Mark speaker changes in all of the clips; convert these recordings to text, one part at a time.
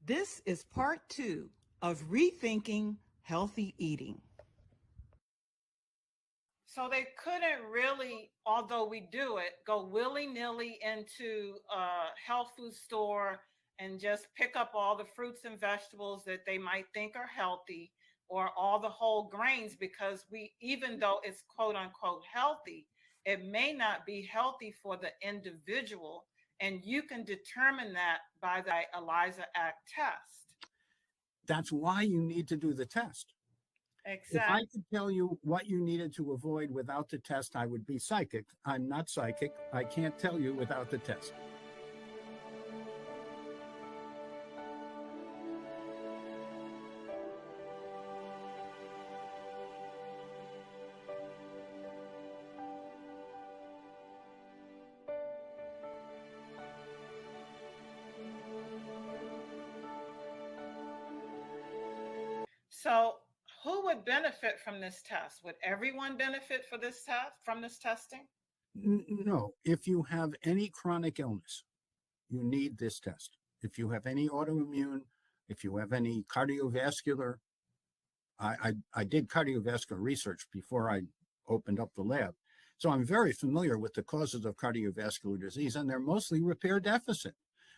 Speaker 1: This is part 2 of Rethinking Healthy Eating.
Speaker 2: So they couldn't really, although we do it, go willy-nilly into a health food store and just pick up all the fruits and vegetables that they might think are healthy, or all the whole grains, because even though it's quote unquote healthy, it may not be healthy for the individual. And you can determine that by the ELISA Act test.
Speaker 3: That's why you need to do the test.
Speaker 2: Exactly.
Speaker 3: If I could tell you what you needed to avoid without the test, I would be psychic. I'm not psychic. I can't tell you without the test.
Speaker 2: So who would benefit from this test? Would everyone benefit from this testing?
Speaker 3: No. If you have any chronic illness, you need this test. If you have any autoimmune, if you have any cardiovascular, I did cardiovascular research before I opened up the lab. So I'm very familiar with the causes of cardiovascular disease, and they're mostly repair deficit.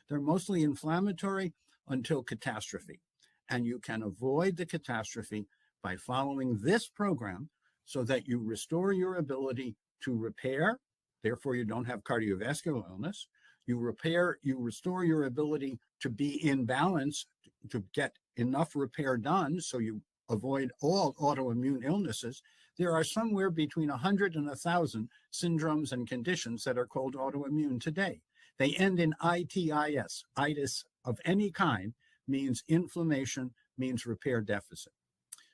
Speaker 3: They're mostly inflammatory until catastrophe. And you can avoid the catastrophe by following this program so that you restore your ability to repair. Therefore, you don't have cardiovascular illness. You restore your ability to be in balance, to get enough repair done so you avoid all autoimmune illnesses. There are somewhere between 100 and 1,000 syndromes and conditions that are called autoimmune today. They end in itis. Itis of any kind means inflammation, means repair deficit.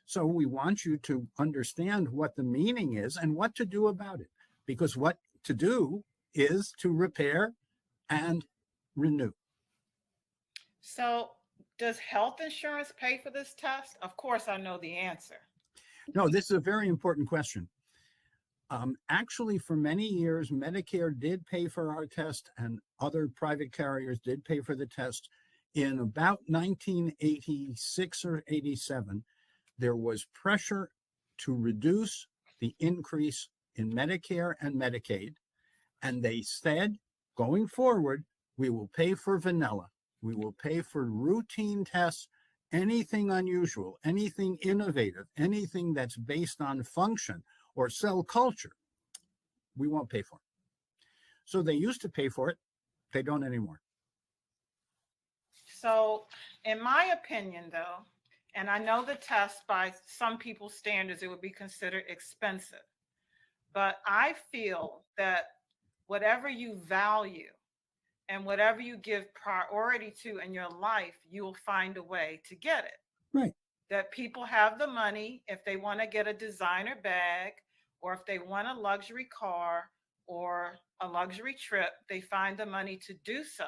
Speaker 3: So we want you to understand what the meaning is and what to do about it, because what to do is to repair and renew.
Speaker 2: So does health insurance pay for this test? Of course, I know the answer.
Speaker 3: No, this is a very important question. Actually, for many years, Medicare did pay for our test and other private carriers did pay for the test. In about 1986 or 87, there was pressure to reduce the increase in Medicare and Medicaid. And they said, going forward, we will pay for vanilla. We will pay for routine tests, anything unusual, anything innovative, anything that's based on function or cell culture, we won't pay for it. So they used to pay for it. They don't anymore.
Speaker 2: So in my opinion, though, and I know the test by some people's standards, it would be considered expensive. But I feel that whatever you value and whatever you give priority to in your life, you will find a way to get it.
Speaker 3: Right.
Speaker 2: That people have the money if they want to get a designer bag, or if they want a luxury car or a luxury trip, they find the money to do so.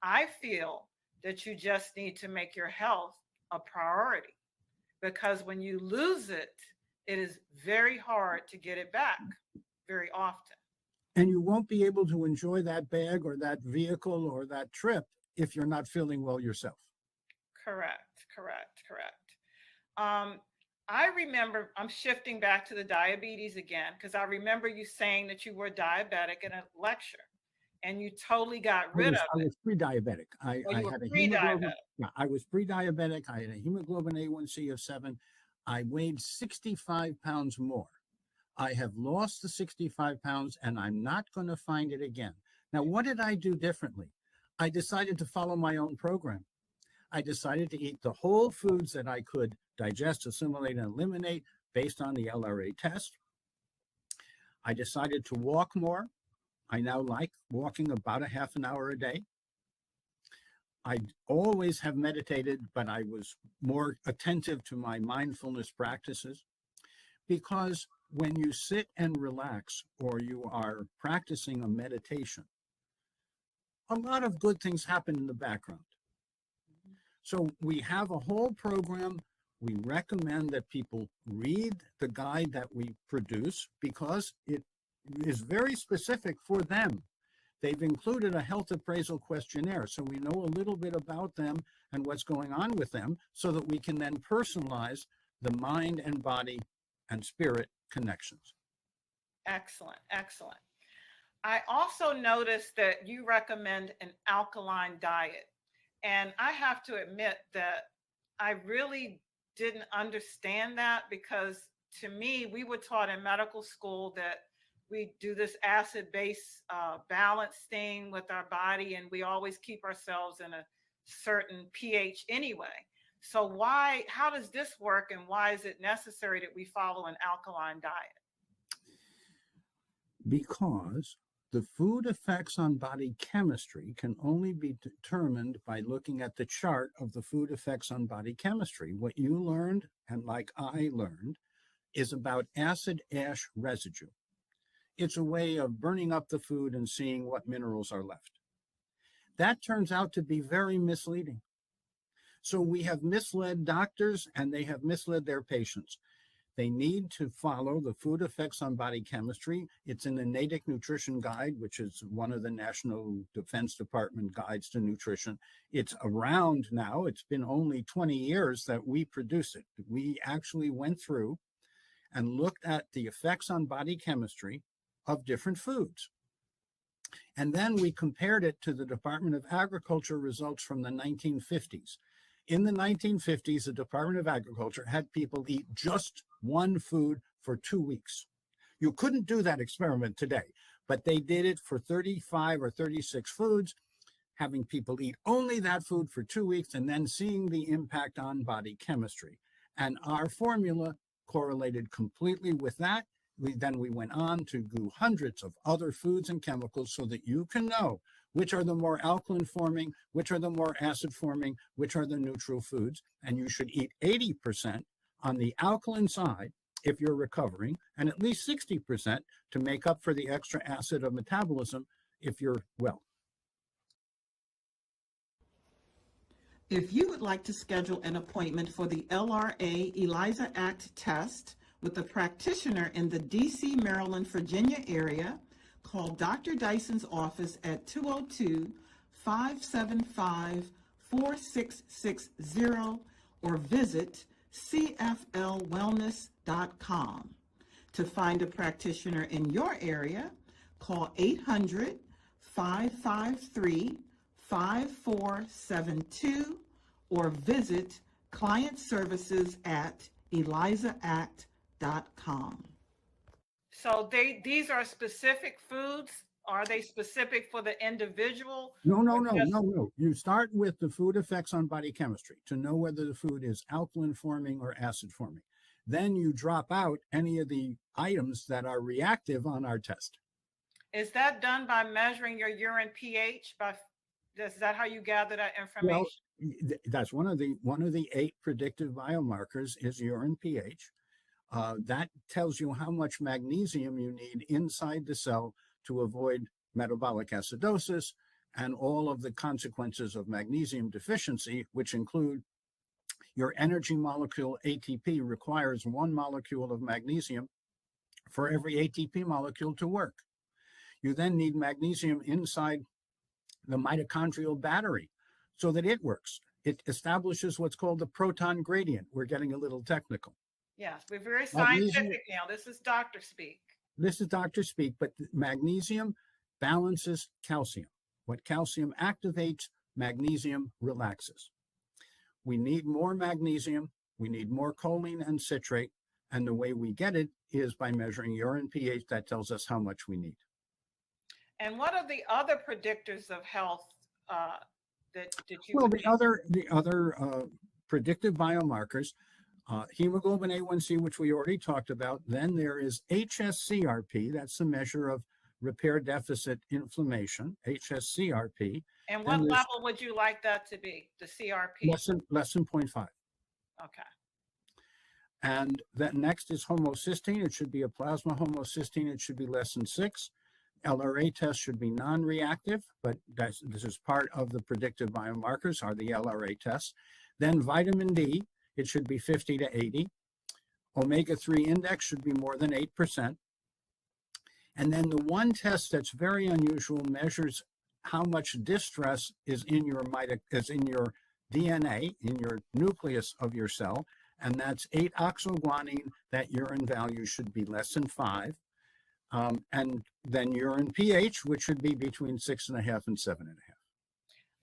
Speaker 2: I feel that you just need to make your health a priority, because when you lose it, it is very hard to get it back very often.
Speaker 3: And you won't be able to enjoy that bag or that vehicle or that trip if you're not feeling well yourself.
Speaker 2: Correct. I remember, I'm shifting back to the diabetes again, because I remember you saying that you were diabetic in a lecture and you totally got rid of it.
Speaker 3: I was pre-diabetic. I had a hemoglobin. Yeah, I was pre-diabetic. I had a hemoglobin A1C of 7. I weighed 65 pounds more. I have lost the 65 pounds and I'm not going to find it again. Now, what did I do differently? I decided to follow my own program. I decided to eat the whole foods that I could digest, assimilate, and eliminate based on the LRA test. I decided to walk more. I now like walking about a half an hour a day. I always have meditated, but I was more attentive to my mindfulness practices, because when you sit and relax or you are practicing a meditation, a lot of good things happen in the background. So we have a whole program. We recommend that people read the guide that we produce because it is very specific for them. they've included a health appraisal questionnaire, so we know a little bit about them and what's going on with them, so that we can then personalize the mind and body and spirit connections.
Speaker 2: Excellent, excellent. I also noticed that you recommend an alkaline diet. And I have to admit that I really didn't understand that, because to me, we were taught in medical school that we do this acid-base balance thing with our body, and we always keep ourselves in a certain pH anyway. So how does this work, and why is it necessary that we follow an alkaline diet?
Speaker 3: Because the food effects on body chemistry can only be determined by looking at the chart of the food effects on body chemistry. What you learned, and like I learned, is about acid ash residue. It's a way of burning up the food and seeing what minerals are left. That turns out to be very misleading. So we have misled doctors, and they have misled their patients. They need to follow the food effects on body chemistry. It's in the Natick Nutrition Guide, which is one of the National Defense Department guides to nutrition. It's around now. It's been only 20 years that we produce it. We actually went through and looked at the effects on body chemistry of different foods. And then we compared it to the Department of Agriculture results from the 1950s. In the 1950s, the Department of Agriculture had people eat just one food for 2 weeks. You couldn't do that experiment today, but they did it for 35 or 36 foods, having people eat only that food for 2 weeks and then seeing the impact on body chemistry. And our formula correlated completely with that. Then we went on to do hundreds of other foods and chemicals so that you can know which are the more alkaline forming, which are the more acid forming, which are the neutral foods. And you should eat 80% on the alkaline side if you're recovering, and at least 60% to make up for the extra acid of metabolism if you're well.
Speaker 1: If you would like to schedule an appointment for the LRA ELISA Act test with a practitioner in the DC, Maryland, Virginia area, call Dr. Dyson's office at 202-575-4660 or visit cflwellness.com. To find a practitioner in your area, call 800-553-5472 or visit client services at elisaact.com.
Speaker 2: So these are specific foods. Are they specific for the individual?
Speaker 3: No. You start with the food effects on body chemistry to know whether the food is alkaline forming or acid forming. Then you drop out any of the items that are reactive on our test.
Speaker 2: Is that done by measuring your urine pH? Is that how you gather that information?
Speaker 3: Well, that's one of the 8 predictive biomarkers is urine pH. That tells you how much magnesium you need inside the cell to avoid metabolic acidosis and all of the consequences of magnesium deficiency, which include your energy molecule ATP requires 1 molecule of magnesium for every ATP molecule to work. You then need magnesium inside the mitochondrial battery so that it works. It establishes what's called the proton gradient. We're getting a little technical.
Speaker 2: Yes, we're very scientific now. This is doctor speak.
Speaker 3: This is doctor speak, but magnesium balances calcium. What calcium activates, magnesium relaxes. We need more magnesium. We need more choline and citrate. And the way we get it is by measuring urine pH. That tells us how much we need.
Speaker 2: And what are the other predictors of health that you?
Speaker 3: Well, the other predictive biomarkers, hemoglobin A1C, which we already talked about. Then there is HSCRP. That's the measure of repair deficit inflammation, HSCRP.
Speaker 2: And what level would you like that to be, the CRP?
Speaker 3: Less than 0.5.
Speaker 2: Okay.
Speaker 3: And then next is homocysteine. It should be a plasma homocysteine. It should be less than 6. LRA test should be non-reactive, but this is part of the predictive biomarkers are the LRA tests. Then vitamin D, it should be 50 to 80. Omega-3 index should be more than 8%. And then the one test that's very unusual measures how much distress is in your DNA, in your nucleus of your cell, and that's 8-oxoguanine. That urine value should be less than 5. And then urine pH, which should be between 6.5 and 7.5.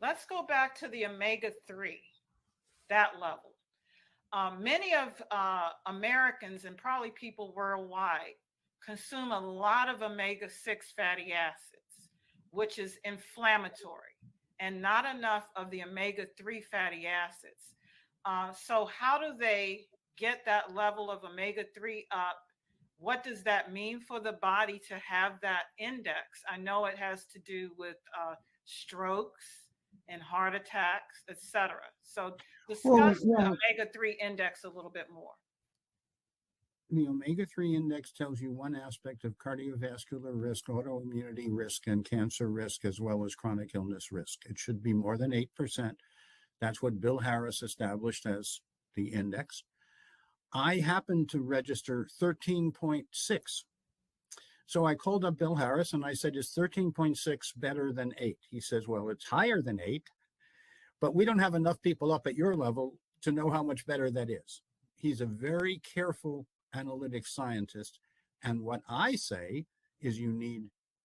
Speaker 2: Let's go back to the omega-3, that level. Many of Americans and probably people worldwide consume a lot of omega-6 fatty acids, which is inflammatory, and not enough of the omega-3 fatty acids. So how do they get that level of omega-3 up? What does that mean for the body to have that index? I know it has to do with strokes and heart attacks, etc. So discuss the omega-3 index a little bit more.
Speaker 3: The omega-3 index tells you one aspect of cardiovascular risk, autoimmunity risk, and cancer risk, as well as chronic illness risk. It should be more than 8%. That's what Bill Harris established as the index. I happened to register 13.6. So I called up Bill Harris and I said, is 13.6 better than 8? He says, well, it's higher than 8, but we don't have enough people up at your level to know how much better that is. He's a very careful analytic scientist. And what I say is you need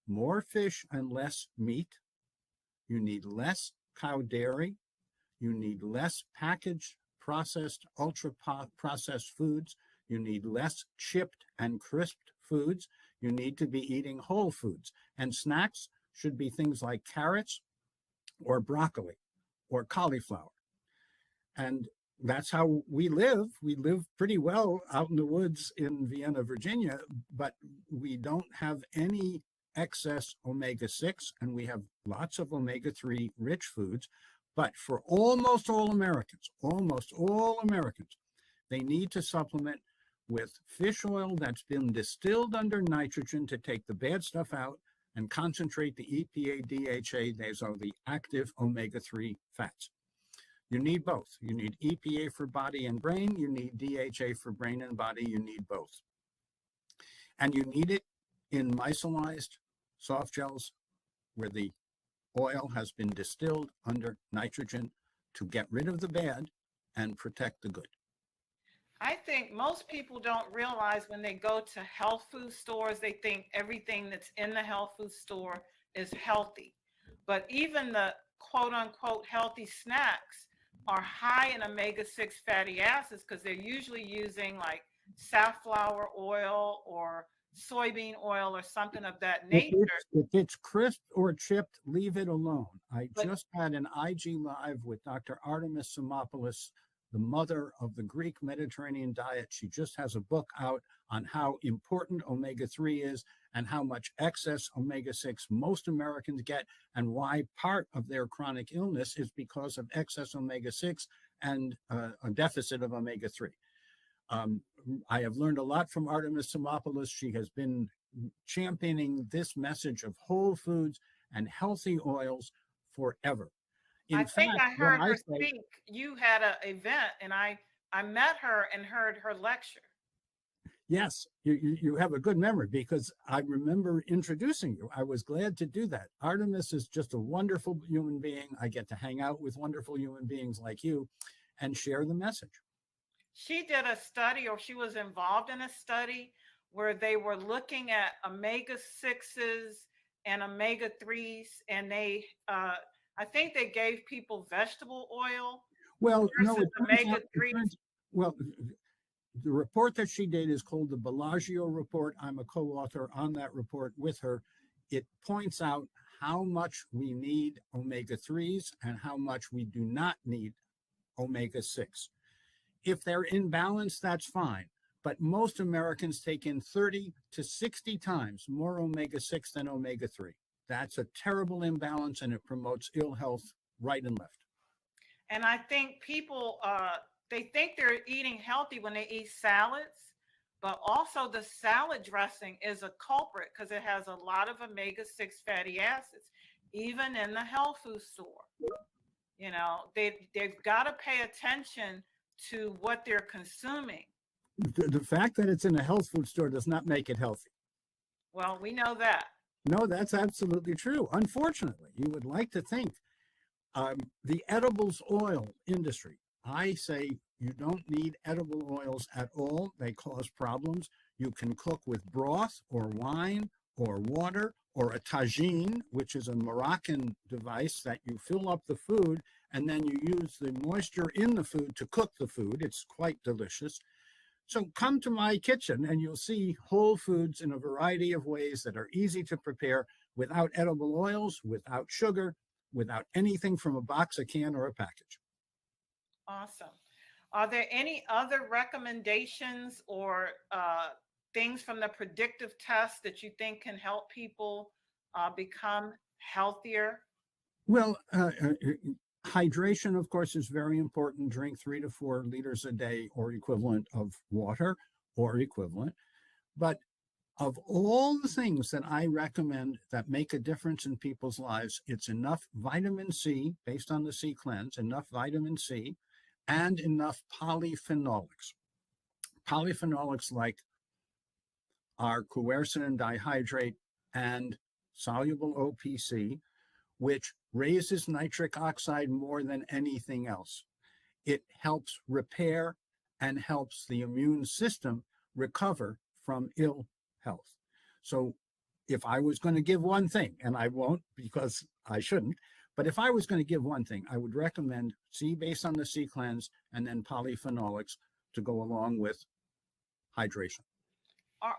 Speaker 3: more fish and less meat. You need less cow dairy. You need less packaged, processed, ultra-processed foods. You need less chipped and crisped foods. You need to be eating whole foods. And snacks should be things like carrots or broccoli or cauliflower. And that's how we live. We live pretty well out in the woods in Vienna, Virginia, but we don't have any excess omega-6, and we have lots of omega-3 rich foods. But for almost all Americans, they need to supplement with fish oil that's been distilled under nitrogen to take the bad stuff out and concentrate the EPA, DHA. Those are the active omega-3 fats. You need both. You need EPA for body and brain. You need DHA for brain and body. You need both. And you need it in micellized soft gels where the oil has been distilled under nitrogen to get rid of the bad and protect the good.
Speaker 2: I think most people don't realize when they go to health food stores, they think everything that's in the health food store is healthy. But even the quote unquote healthy snacks are high in omega-6 fatty acids because they're usually using like safflower oil or soybean oil or something of that nature.
Speaker 3: If it's crisp or chipped, leave it alone. I just had an IG Live with Dr. Artemis Simopoulos, the mother of the Greek Mediterranean diet. She just has a book out on how important omega-3 is and how much excess omega-6 most Americans get, and why part of their chronic illness is because of excess omega-6 and a deficit of omega-3. I have learned a lot from Artemis Simopoulos. She has been championing this message of whole foods and healthy oils forever.
Speaker 2: I think I heard her speak. You had an event, and I met her and heard her lecture.
Speaker 3: Yes, you have a good memory because I remember introducing you. I was glad to do that. Artemis is just a wonderful human being. I get to hang out with wonderful human beings like you and share the message.
Speaker 2: She did a study, or she was involved in a study where they were looking at omega-6s and omega-3s, and they, I think they gave people vegetable oil.
Speaker 3: Well, no,
Speaker 2: omega-3.
Speaker 3: Well, the report that she did is called the Bellagio report. I'm a co-author on that report with her. It points out how much we need omega-3s and how much we do not need omega-6. If they're in balance, that's fine. But most Americans take in 30 to 60 times more omega-6 than omega-3. That's a terrible imbalance, and it promotes ill health right and left.
Speaker 2: And I think people, they think they're eating healthy when they eat salads, but also the salad dressing is a culprit because it has a lot of omega-6 fatty acids, even in the health food store. You know, they've got to pay attention to what they're consuming.
Speaker 3: The fact that it's in a health food store does not make it healthy.
Speaker 2: Well, we know that.
Speaker 3: No, that's absolutely true. Unfortunately, you would like to think the edibles oil industry. I say you don't need edible oils at all. They cause problems. You can cook with broth or wine or water or a tagine, which is a Moroccan device that you fill up the food and then you use the moisture in the food to cook the food. It's quite delicious. So come to my kitchen and you'll see whole foods in a variety of ways that are easy to prepare without edible oils, without sugar, without anything from a box, a can, or a package.
Speaker 2: Awesome. Are there any other recommendations or things from the predictive test that you think can help people become healthier?
Speaker 3: Well, hydration, of course, is very important. Drink 3 to 4 liters a day or equivalent of water or equivalent. But of all the things that I recommend that make a difference in people's lives, it's enough vitamin C, based on the C cleanse, enough vitamin C, and enough polyphenolics. Polyphenolics like are quercetin dihydrate and soluble OPC, which raises nitric oxide more than anything else. It helps repair and helps the immune system recover from ill health. So if I was going to give one thing, and I won't because I shouldn't, but if I was going to give one thing, I would recommend C based on the C cleanse and then polyphenolics to go along with hydration.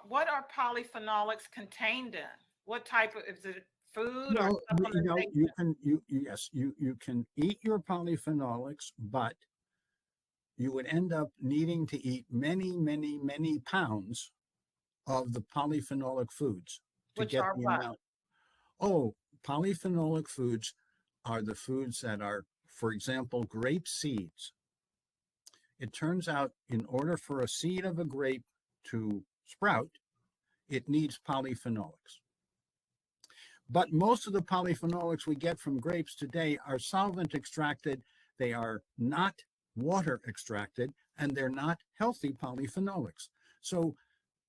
Speaker 2: What are polyphenolics contained in? What type of, is it food or
Speaker 3: Well,
Speaker 2: supplementation?
Speaker 3: you can eat your polyphenolics, but you would end up needing to eat many pounds of the polyphenolic foods to
Speaker 2: Which
Speaker 3: get
Speaker 2: are
Speaker 3: the
Speaker 2: what?
Speaker 3: amount. Oh, polyphenolic foods are the foods that are, for example, grape seeds. It turns out in order for a seed of a grape to sprout, it needs polyphenolics. But most of the polyphenolics we get from grapes today are solvent extracted. They are not water extracted, and they're not healthy polyphenolics. So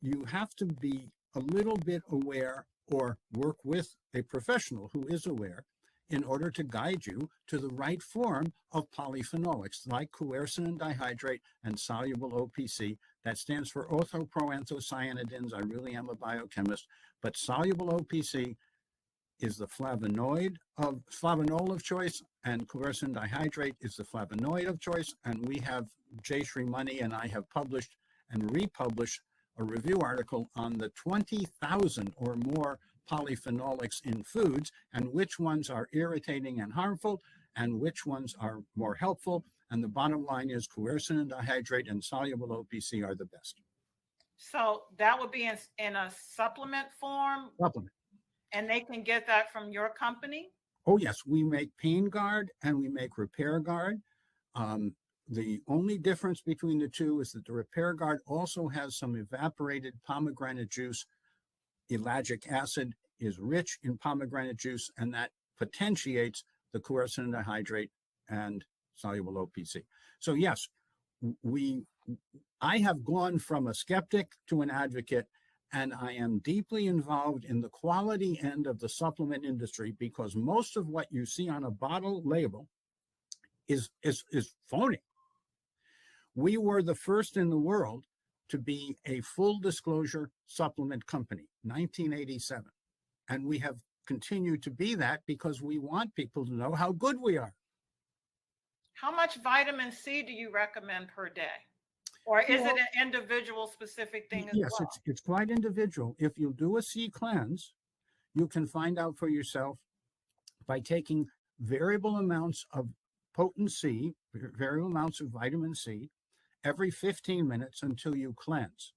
Speaker 3: you have to be a little bit aware or work with a professional who is aware in order to guide you to the right form of polyphenolics, like quercetin dihydrate and soluble OPC. That stands for orthoproanthocyanidins. I really am a biochemist, but soluble OPC is the flavonol of choice, and quercetin dihydrate is the flavonoid of choice. And we have Jay Srimani and I have published and republished a review article on the 20,000 or more polyphenolics in foods and which ones are irritating and harmful and which ones are more helpful. And the bottom line is quercetin dihydrate and soluble OPC are the best.
Speaker 2: So that would be in a supplement form,
Speaker 3: Supplement.
Speaker 2: and they can get that from your company?
Speaker 3: Oh, yes, we make Pain Guard and we make Repair Guard. The only difference between the two is that the Repair Guard also has some evaporated pomegranate juice. Ellagic acid is rich in pomegranate juice, and that potentiates the quercetin dihydrate and soluble OPC. So yes, I have gone from a skeptic to an advocate, and I am deeply involved in the quality end of the supplement industry because most of what you see on a bottle label is phony. We were the first in the world to be a full disclosure supplement company, 1987. And we have continued to be that because we want people to know how good we are.
Speaker 2: How much vitamin C do you recommend per day? Or is it an individual specific thing as
Speaker 3: Yes,
Speaker 2: well?
Speaker 3: it's quite individual. If you do a C cleanse, you can find out for yourself by taking variable amounts of potent C, variable amounts of vitamin C, every 15 minutes until you cleanse.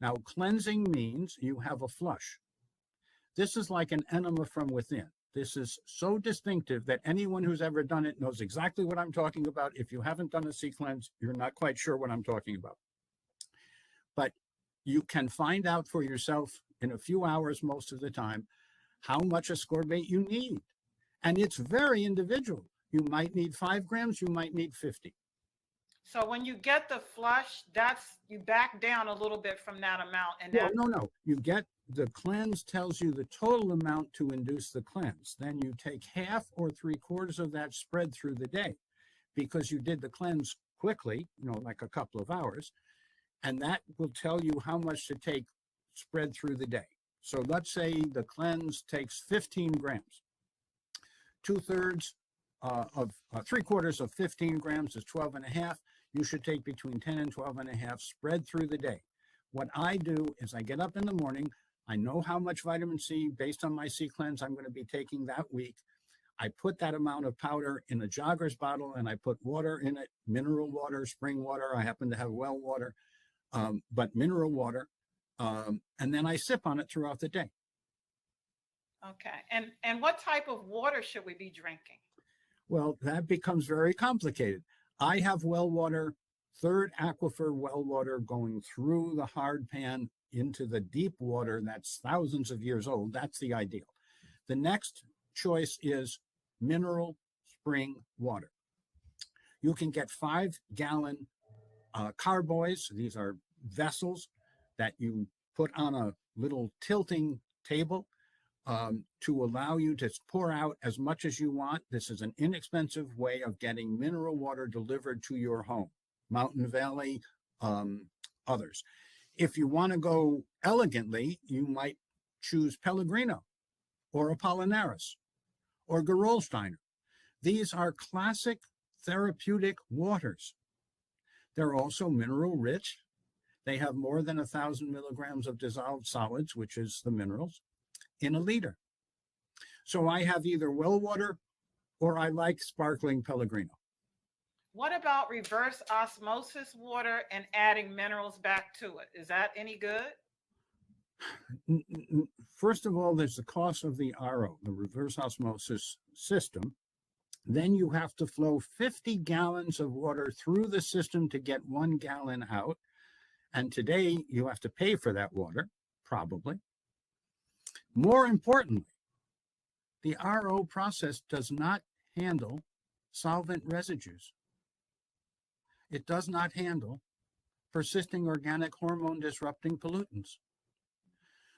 Speaker 3: Now, cleansing means you have a flush. This is like an enema from within. This is so distinctive that anyone who's ever done it knows exactly what I'm talking about. If you haven't done a C cleanse, you're not quite sure what I'm talking about. But you can find out for yourself in a few hours most of the time how much ascorbate you need. And it's very individual. You might need 5 grams, you might need 50.
Speaker 2: So when you get the flush, you back down a little bit from that amount, and
Speaker 3: Well,
Speaker 2: that.
Speaker 3: no. You get the cleanse tells you the total amount to induce the cleanse. Then you take half or 3/4 of that spread through the day because you did the cleanse quickly, like a couple of hours. And that will tell you how much to take spread through the day. So let's say the cleanse takes 15 grams. 2/3 of 3/4 of 15 grams is 12.5. You should take between 10 and 12.5 spread through the day. What I do is I get up in the morning. I know how much vitamin C based on my C cleanse I'm going to be taking that week. I put that amount of powder in a jogger's bottle and I put water in it, mineral water, spring water. I happen to have well water, but mineral water. And then I sip on it throughout the day.
Speaker 2: Okay. And what type of water should we be drinking?
Speaker 3: Well, that becomes very complicated. I have well water, third aquifer well water going through the hard pan into the deep water that's thousands of years old. That's the ideal. The next choice is mineral spring water. You can get 5-gallon carboys. These are vessels that you put on a little tilting table to allow you to pour out as much as you want. This is an inexpensive way of getting mineral water delivered to your home. Mountain Valley, others. If you want to go elegantly, you might choose Pellegrino or Apollinaris or Gerolsteiner. These are classic therapeutic waters. They're also mineral rich. They have more than 1,000 milligrams of dissolved solids, which is the minerals, in a liter. So I have either well water or I like sparkling Pellegrino.
Speaker 2: What about reverse osmosis water and adding minerals back to it? Is that any good?
Speaker 3: First of all, there's the cost of the RO, the reverse osmosis system. Then you have to flow 50 gallons of water through the system to get 1 gallon out. And today you have to pay for that water, probably. More importantly, the RO process does not handle solvent residues. It does not handle persisting organic hormone disrupting pollutants.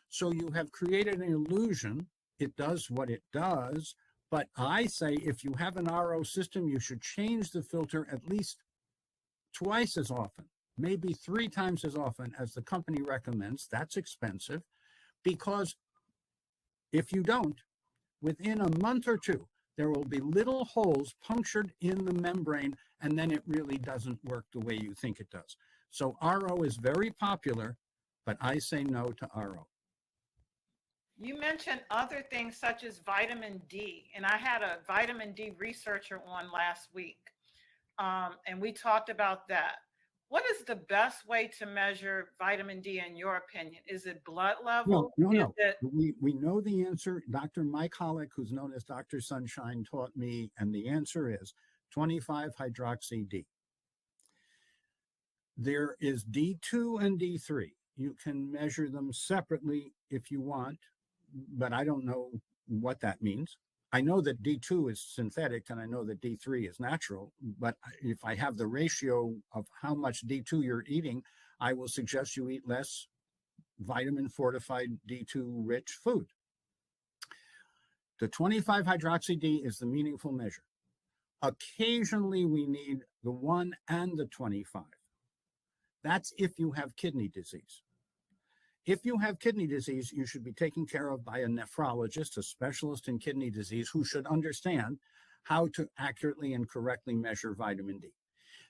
Speaker 3: So you have created an illusion. It does what it does. But I say if you have an RO system, you should change the filter at least twice as often, maybe 3 times as often as the company recommends. That's expensive, because if you don't, within a month or two, there will be little holes punctured in the membrane, and then it really doesn't work the way you think it does. So RO is very popular, but I say no to RO.
Speaker 2: You mentioned other things such as vitamin D, and I had a vitamin D researcher on last week, and we talked about that. What is the best way to measure vitamin D in your opinion? Is it blood level?
Speaker 3: No. We know the answer. Dr. Mike Hollick, who's known as Dr. Sunshine, taught me, and the answer is 25-hydroxy-D. There is D2 and D3. You can measure them separately if you want, but I don't know what that means. I know that D2 is synthetic and I know that D3 is natural, but if I have the ratio of how much D2 you're eating, I will suggest you eat less vitamin fortified D2 rich food. The 25-hydroxy-D is the meaningful measure. Occasionally we need the 1 and the 25. That's if you have kidney disease. If you have kidney disease, you should be taken care of by a nephrologist, a specialist in kidney disease, who should understand how to accurately and correctly measure vitamin D.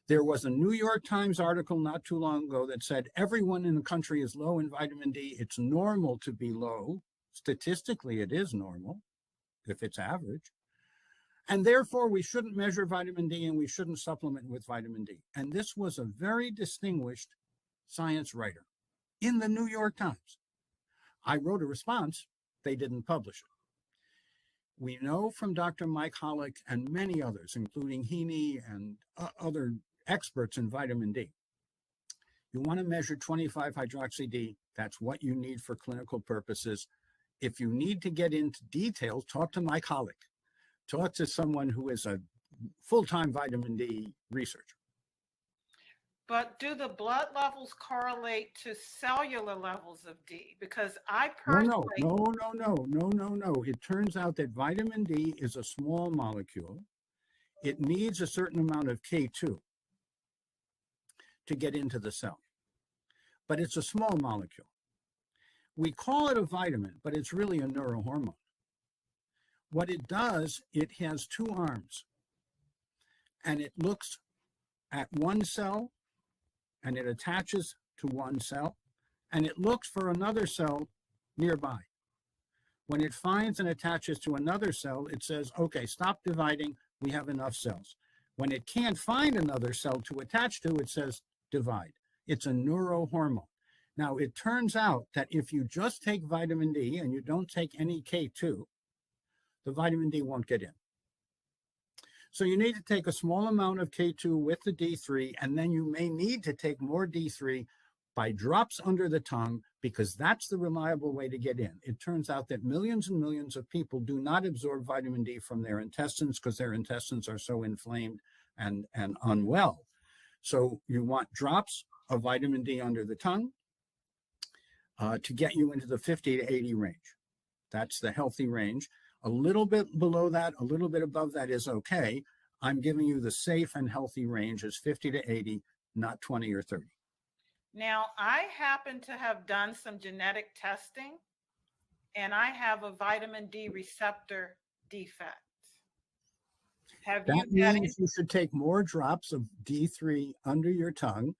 Speaker 3: There was a New York Times article not too long ago that said everyone in the country is low in vitamin D. It's normal to be low. Statistically, it is normal if it's average. And therefore, we shouldn't measure vitamin D and we shouldn't supplement with vitamin D. And this was a very distinguished science writer in the New York Times. I wrote a response. They didn't publish it. We know from Dr. Mike Hollick and many others, including Heaney and other experts in vitamin D, you want to measure 25-hydroxy-D. That's what you need for clinical purposes. If you need to get into details, talk to Mike Hollick. Talk to someone who is a full-time vitamin D researcher.
Speaker 2: But do the blood levels correlate to cellular levels of D? Because I
Speaker 3: No,
Speaker 2: personally,
Speaker 3: no, no, no, no, no, no, no. It turns out that vitamin D is a small molecule. It needs a certain amount of K2 to get into the cell, but it's a small molecule. We call it a vitamin, but it's really a neurohormone. What it does, it has two arms, and it looks at one cell, and it attaches to one cell, and it looks for another cell nearby. When it finds and attaches to another cell, it says, okay, stop dividing, we have enough cells. When it can't find another cell to attach to, it says divide. It's a neurohormone. Now, it turns out that if you just take vitamin D and you don't take any K2, the vitamin D won't get in. So you need to take a small amount of K2 with the D3, and then you may need to take more D3 by drops under the tongue, because that's the reliable way to get in. It turns out that millions and millions of people do not absorb vitamin D from their intestines because their intestines are so inflamed and unwell. So you want drops of vitamin D under the tongue to get you into the 50 to 80 range. That's the healthy range. A little bit below that, a little bit above that is okay. I'm giving you the safe and healthy range is 50 to 80, not 20 or 30.
Speaker 2: now I happen to have done some genetic testing, and I have a vitamin D receptor defect. Have you
Speaker 3: That
Speaker 2: had
Speaker 3: means you should take more drops of D3 under your tongue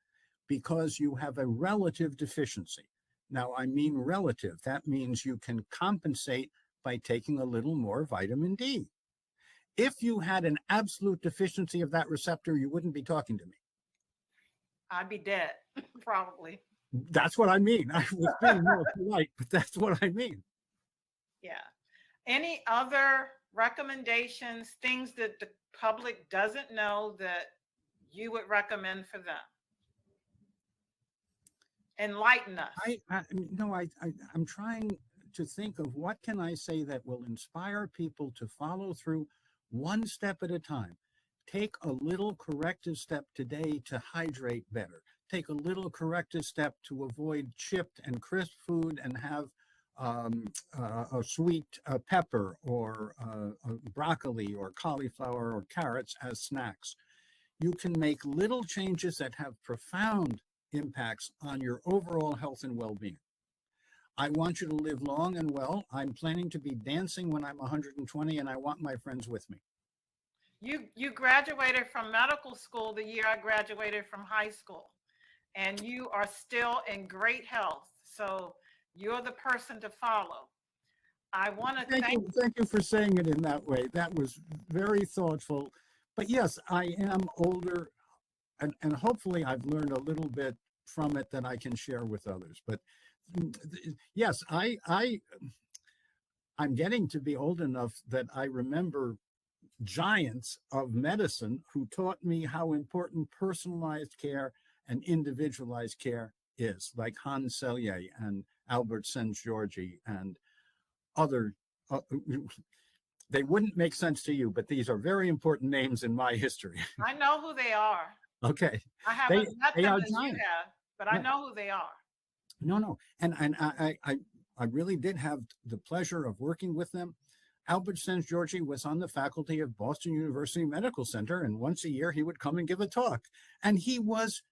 Speaker 3: because you have a relative deficiency. Now, I mean relative. That means you can compensate by taking a little more vitamin D. If you had an absolute deficiency of that receptor, you wouldn't be talking to me.
Speaker 2: I'd be dead, probably.
Speaker 3: That's what I mean. I was being more polite, but that's what I mean.
Speaker 2: Yeah. Any other recommendations, things that the public doesn't know that you would recommend for them? Enlighten us.
Speaker 3: I'm trying to think of what can I say that will inspire people to follow through one step at a time. Take a little corrective step today to hydrate better. Take a little corrective step to avoid chipped and crisp food and have a sweet pepper or broccoli or cauliflower or carrots as snacks. You can make little changes that have profound impacts on your overall health and well-being. I want you to live long and well. I'm planning to be dancing when I'm 120, and I want my friends with me.
Speaker 2: You graduated from medical school the year I graduated from high school, and you are still in great health. So you're the person to follow. I want to
Speaker 3: thank you for saying it in that way. That was very thoughtful. But yes, I am older, and hopefully I've learned a little bit from it that I can share with others. But yes, I'm getting to be old enough that I remember giants of medicine who taught me how important personalized care and individualized care is, like Hans Selye and Albert Szent-Györgyi and other. They wouldn't make sense to you, but these are very important names in my history.
Speaker 2: I know who they are.
Speaker 3: Okay.
Speaker 2: I haven't met them as
Speaker 3: giants.
Speaker 2: you have, but I know who they are.
Speaker 3: No. And I really did have the pleasure of working with them. Albert Szent-Györgyi was on the faculty of Boston University Medical Center, and once a year he would come and give a talk. And he was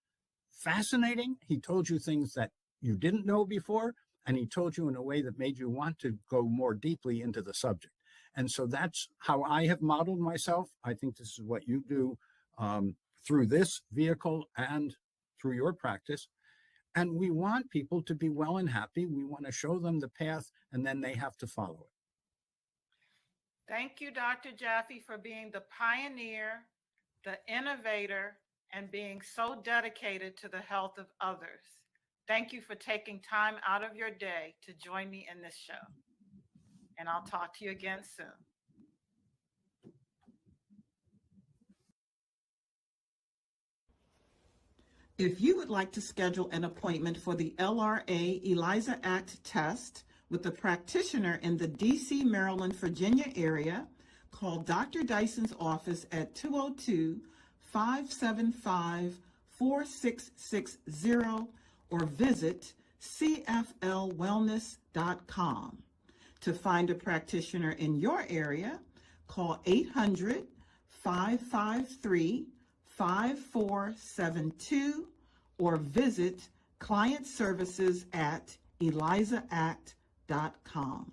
Speaker 3: fascinating. He told you things that you didn't know before, and he told you in a way that made you want to go more deeply into the subject. And so that's how I have modeled myself. I think this is what you do through this vehicle and through your practice. And we want people to be well and happy. We want to show them the path, and then they have to follow it.
Speaker 2: Thank you, Dr. Jaffe, for being the pioneer, the innovator, and being so dedicated to the health of others. Thank you for taking time out of your day to join me in this show. And I'll talk to you again soon.
Speaker 1: If you would like to schedule an appointment for the LRA ELISA Act test with a practitioner in the DC, Maryland, Virginia area, call Dr. Dyson's office at 202-575-4600. 4660 or visit cflwellness.com. To find a practitioner in your area, call 800-553-5472 or visit client services at elizaact.com.